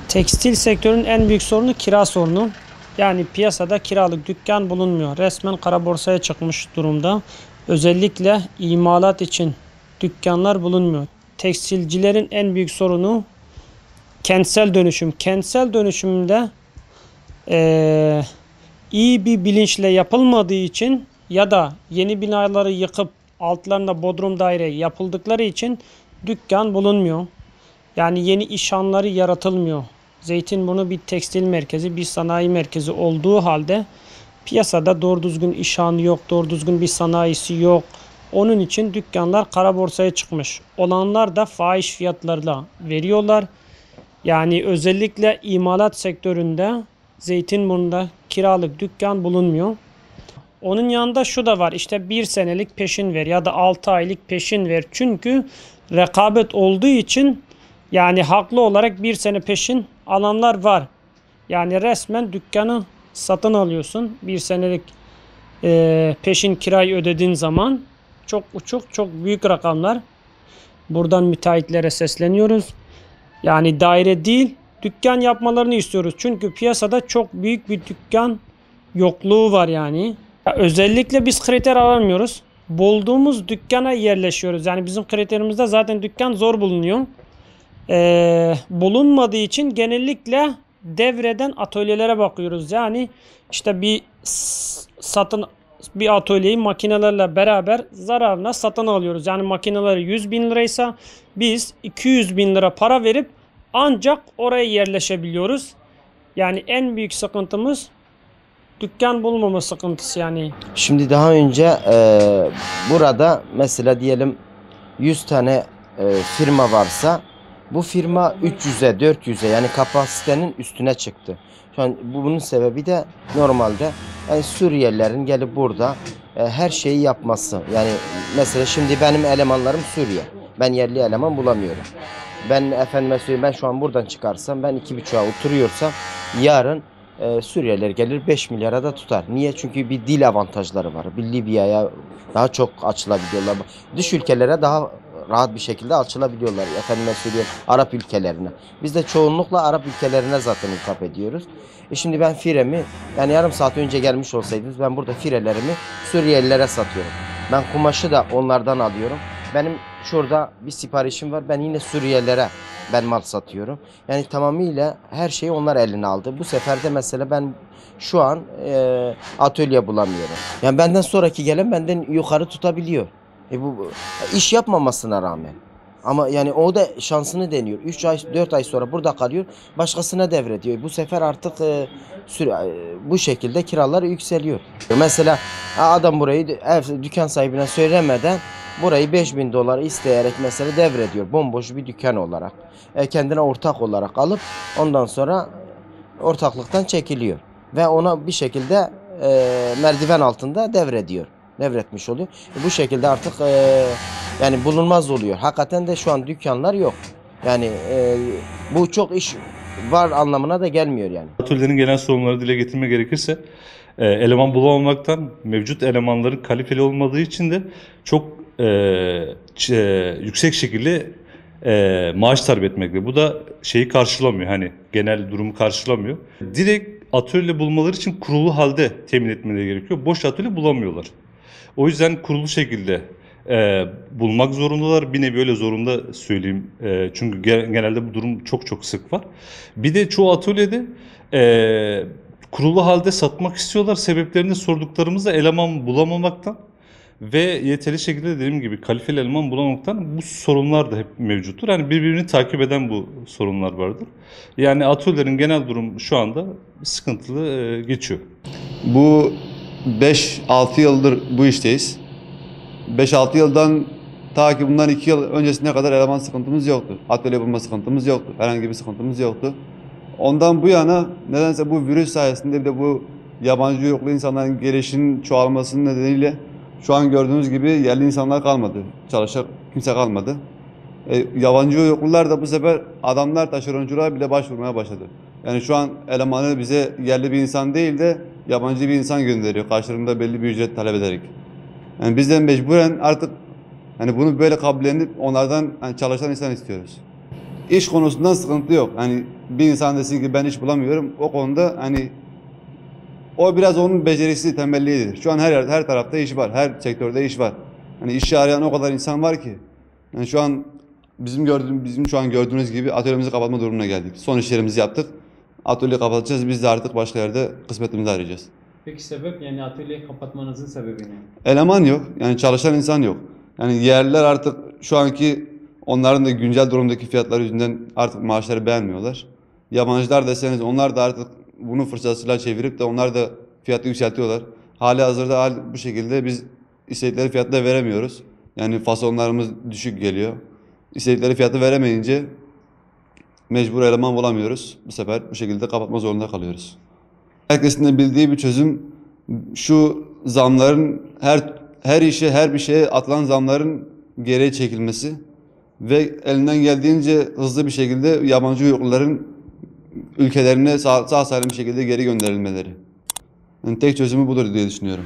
Tekstil sektörünün en büyük sorunu kira sorunu. Yani piyasada kiralık dükkan bulunmuyor. Resmen kara borsaya çıkmış durumda. Özellikle imalat için dükkanlar bulunmuyor. Tekstilcilerin en büyük sorunu kentsel dönüşüm. Kentsel dönüşümde eee, iyi bir bilinçle yapılmadığı için ya da yeni binaları yıkıp altlarında bodrum daire yapıldıkları için dükkan bulunmuyor. Yani yeni iş alanları yaratılmıyor. Zeytinburnu bir tekstil merkezi, bir sanayi merkezi olduğu halde piyasada doğru düzgün iş alanı yok, doğru düzgün bir sanayisi yok. Onun için dükkanlar kara borsaya çıkmış. Olanlar da fahiş fiyatlarla veriyorlar. Yani özellikle imalat sektöründe Zeytinburnu'nda kiralık dükkan bulunmuyor. Onun yanında şu da var, işte bir senelik peşin ver ya da 6 aylık peşin ver. Çünkü rekabet olduğu için yani haklı olarak bir sene peşin alanlar var. Yani resmen dükkanı satın alıyorsun. Bir senelik peşin kirayı ödediğin zaman çok uçuk, çok büyük rakamlar. Buradan müteahhitlere sesleniyoruz. Yani daire değil, dükkan yapmalarını istiyoruz. Çünkü piyasada çok büyük bir dükkan yokluğu var yani. Ya özellikle biz kriter aramıyoruz. Bulduğumuz dükkana yerleşiyoruz. Yani bizim kriterimizde zaten dükkan zor bulunuyor. Bulunmadığı için genellikle devreden atölyelere bakıyoruz. Yani işte bir atölyeyi makinelerle beraber zararına satın alıyoruz. Yani makineleri 100 bin liraysa biz 200 bin lira para verip ancak oraya yerleşebiliyoruz. Yani en büyük sıkıntımız dükkan bulmama sıkıntısı yani. Şimdi daha önce burada mesela diyelim 100 tane firma varsa bu firma 300'e 400'e yani kapasitenin üstüne çıktı. Şu an bunun sebebi de normalde yani Suriyelilerin gelip burada her şeyi yapması. Yani mesela şimdi benim elemanlarım Suriye. Ben yerli eleman bulamıyorum. Ben efendime söyleyeyim, ben şu an buradan çıkarsam, ben 2,5'a oturuyorsam yarın Suriyeliler gelir 5 milyara da tutar. Niye? Çünkü bir dil avantajları var. Bir Libya'ya daha çok açılabiliyorlar. Dış ülkelere daha rahat bir şekilde açılabiliyorlar. Efendime söyleyeyim, Arap ülkelerine. Biz de çoğunlukla Arap ülkelerine zaten hitap ediyoruz. Şimdi ben firemi, yani yarım saat önce gelmiş olsaydınız, ben burada firelerimi Suriyelilere satıyorum. Ben kumaşı da onlardan alıyorum. Benim şurada bir siparişim var. Ben yine Suriyelilere mal satıyorum. Yani tamamıyla her şeyi onlar eline aldı. Bu sefer de mesela ben şu an atölye bulamıyorum. Yani benden sonraki gelen benden yukarı tutabiliyor. Bu iş yapmamasına rağmen. Ama yani o da şansını deniyor. 3 ay 4 ay sonra burada kalıyor. Başkasına devrediyor. Bu sefer artık bu şekilde kiralar yükseliyor. Mesela adam burayı dükkan sahibine söylemeden burayı 5.000 dolar isteyerek mesela devrediyor. Bomboş bir dükkan olarak. Kendine ortak olarak alıp ondan sonra ortaklıktan çekiliyor. Ve ona bir şekilde merdiven altında devretmiş oluyor. Bu şekilde artık yani bulunmaz oluyor. Hakikaten de şu an dükkanlar yok. Yani bu çok iş var anlamına da gelmiyor yani. Atölyenin genel sorunları dile getirme gerekirse eleman bulamamaktan, mevcut elemanların kalifeli olmadığı için de çok yüksek şekilde maaş talep etmekte. Bu da şeyi karşılamıyor, hani genel durumu karşılamıyor. Direkt atölye bulmaları için kurulu halde temin etmeleri gerekiyor. Boş atölye bulamıyorlar. O yüzden kurulu şekilde bulmak zorundalar. Bir nevi öyle zorunda söyleyeyim. Çünkü genelde bu durum çok çok sık var. Bir de çoğu atölyede kurulu halde satmak istiyorlar. Sebeplerini sorduklarımızda eleman bulamamaktan ve yeterli şekilde dediğim gibi kalifiye eleman bulamamaktan bu sorunlar da hep mevcuttur. Yani birbirini takip eden bu sorunlar vardır. Yani atölyelerin genel durum şu anda sıkıntılı geçiyor. Bu 5-6 yıldır bu işteyiz. 5-6 yıldan ta ki bundan 2 yıl öncesine kadar eleman sıkıntımız yoktu. Atölye bulma sıkıntımız yoktu. Herhangi bir sıkıntımız yoktu. Ondan bu yana nedense bu virüs sayesinde bir de bu yabancı uyruklu insanların gelişinin çoğalmasının nedeniyle şu an gördüğünüz gibi yerli insanlar kalmadı. Çalışacak kimse kalmadı. Yabancı uyruklular da bu sefer adamlar taşeronculuğa bile başvurmaya başladı. Yani şu an elemanı bize yerli bir insan değil de yabancı bir insan gönderiyor. Karşılığında belli bir ücret talep ederek. Yani biz de mecburen artık hani bunu böyle kabullenip onlardan hani çalışan insan istiyoruz. İş konusundan sıkıntı yok. Hani bir insan desin ki ben iş bulamıyorum. O konuda hani o biraz onun becerisi, tembelliğidir. Şu an her tarafta iş var. Her sektörde iş var. Hani işi arayan o kadar insan var ki. Yani şu an bizim şu an gördüğünüz gibi atölyemizi kapatma durumuna geldik. Son işlerimizi yaptık. Atölyeyi kapatacağız. Biz de artık başka yerde kısmetimizi arayacağız. Peki sebep, yani atölyeyi kapatmanızın sebebi ne? Eleman yok. Yani çalışan insan yok. Yani yerliler artık şu anki onların da güncel durumdaki fiyatları yüzünden artık maaşları beğenmiyorlar. Yabancılar deseniz onlar da artık bunu fırsatıyla çevirip de onlar da fiyatı yükseltiyorlar. Hali hazırda bu şekilde biz istedikleri fiyatı da veremiyoruz. Yani fasonlarımız düşük geliyor. İstedikleri fiyatı veremeyince mecbur eleman bulamıyoruz. Bu sefer bu şekilde kapatma zorunda kalıyoruz. Herkesin de bildiği bir çözüm şu zamların her işe her bir şeye atılan zamların geriye çekilmesi ve elinden geldiğince hızlı bir şekilde yabancı uyrukluların ülkelerine sağ salim bir şekilde geri gönderilmeleri. Yani tek çözümü budur diye düşünüyorum.